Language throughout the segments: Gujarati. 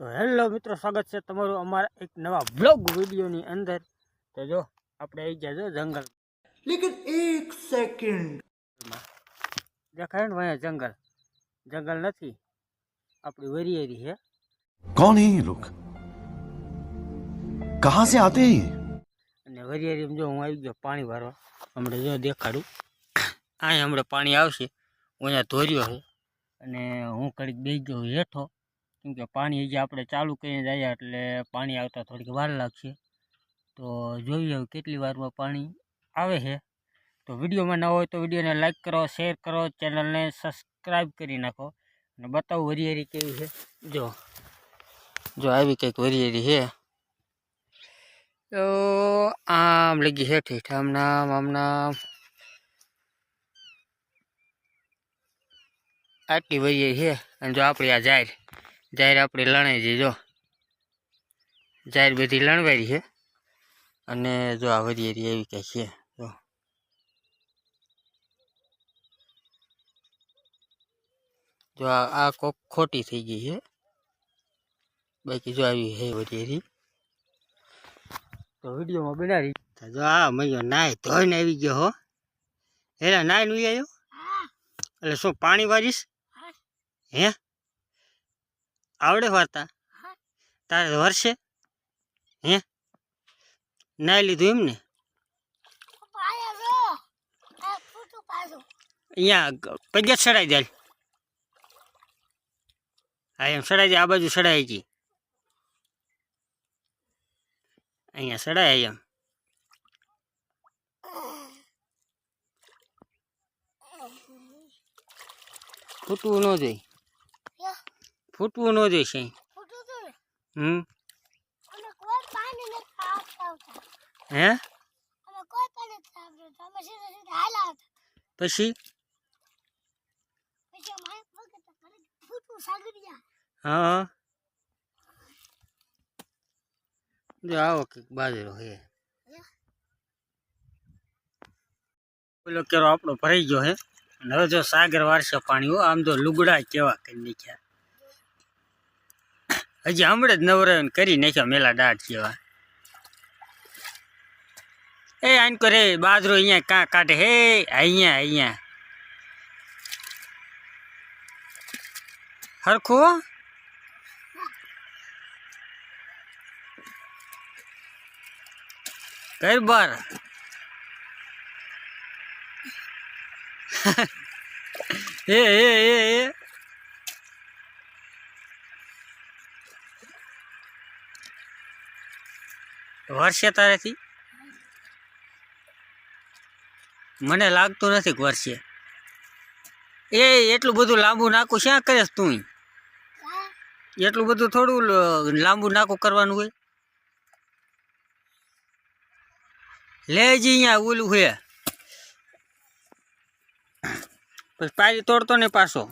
तो हेलो मित्रों, स्वागत है तमारू अमारा एक नवा ब्लॉग वीडियो नी अंदर। तो जो आपणे आई गया जंगल, लेकिन एक सेकंड देखाय ने वहाँ जंगल जंगल नहीं, अपनी वरियरी है। कौन है ये लोग, कहाँ से आते हैं ये? અને વરિયારી જો હું આવી ગયો પાણી ભરવા। હમણાં જો દેખાડું, અહીં હમણાં પાણી આવશે। હું અહીંયા ધોર્યો છે અને હું કડીક બેસી ગયો હેઠો, કેમ કે પાણી હજી આપણે ચાલુ કરીને જાય એટલે પાણી આવતા થોડીક વાર લાગશે। તો જોઈએ હવે કેટલી વારમાં પાણી આવે છે। તો વિડીયોમાં ન હોય તો વિડીયોને લાઈક કરો, શેર કરો, ચેનલને સબસ્ક્રાઈબ કરી નાખો અને બતાવો વરિયારી કેવી છે। જો જો આવી કંઈક વરિયારી છે। તો આમ લગી હેઠ હેઠ આમ નામ આટલી વરિયારી છે। અને જો આપણી આ જાહેર જાહેર આપણી લણાઈ છે, જો જાહેર બધી લણવારી છે। અને જો આ વરિયારી એવી કંઈક છે। જો આ કોક ખોટી થઈ ગઈ છે, બાકી જો આવી છે વરિયારી। તો વિડીયોમાં બનાવી જો આ મૈયો નાય ધોઈને આવી ગયો હો। હેરા નાય નું આવ્યો એટલે શું પાણી વારીશ હે? આવડે વારતા તારે વરસે હે? નાય લીધું એમ ને? અહીંયા પગે સડાઈ જાય। હા એમ સડાઈ જાય, આ બાજુ સડાઈ ગઈ, અહીંયા સડાય એમ। ફૂટવું ન જોઈએ, ફૂટવું ન જોઈએ સાઈ। હે પછી હા જો આવો કે બાજરો હે પેલો કેરો આપણો ભરાઈ ગયો હે। અને હવે જો સાગર વારસે પાણી હો। આમ તો લુગડા કેવા કરી નાખ્યા, હજી હમણાં જ નવરાય કરી નાખ્યા મેલા દાઢ જેવા। એ આન કરે બાજરો અહીંયા કાં કાઢે હે? અહીંયા અહીંયા હરખું કર બાર એ વર્ષે તારેથી મને લાગતું નથી કે વર્ષે। એ એટલું બધું લાંબુ નાખું શ્યાં કરે તું? એટલું બધું થોડું લાંબુ નાખું કરવાનું હોય? લેજી અહીંયા ઓલું છે પછી પારી તોડતો ને પાછો।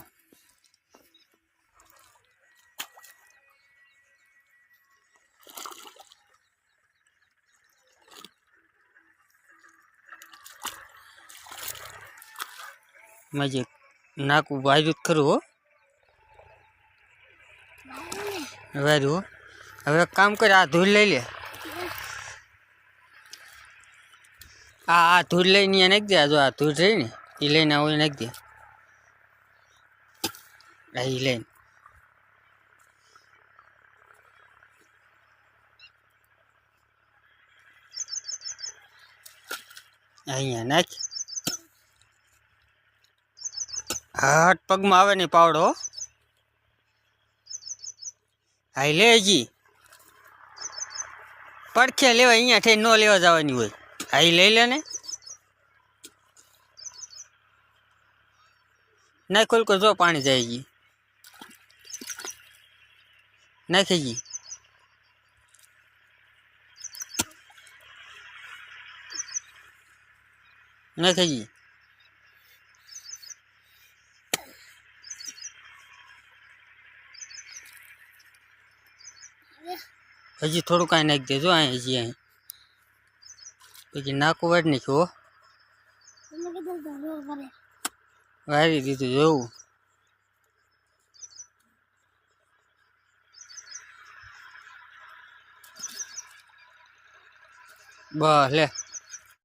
મજે નાકું વાર્યું જ ખરું હો, વાર્યું હો। હવે એક કામ કરે, આ ધૂળ લઈ લે, આ ધૂળ લઈને અહીંયા નાખી દે। જો આ ધૂળ રહી ને એ લઈને ઓલી નાખી દે, આ એ લઈને અહીંયા નાખ। હાથ પગમાં આવે નહીં પાવડો, હા લે હજી પડખે લેવા, અહીંયા થઈ ન લેવા જવાની હોય। હા એ લઈ લે ને, નાખ ખોલ જો પાણી જાય ગઈ, નાખી ગઈ નાખી ગઈ। હજી થોડું કાંઈ નાખી દેજો અહીં, હજી અહીં પછી નાકું વાળી નાખ્યું હો, વારી દીધું જોવું। બસ લે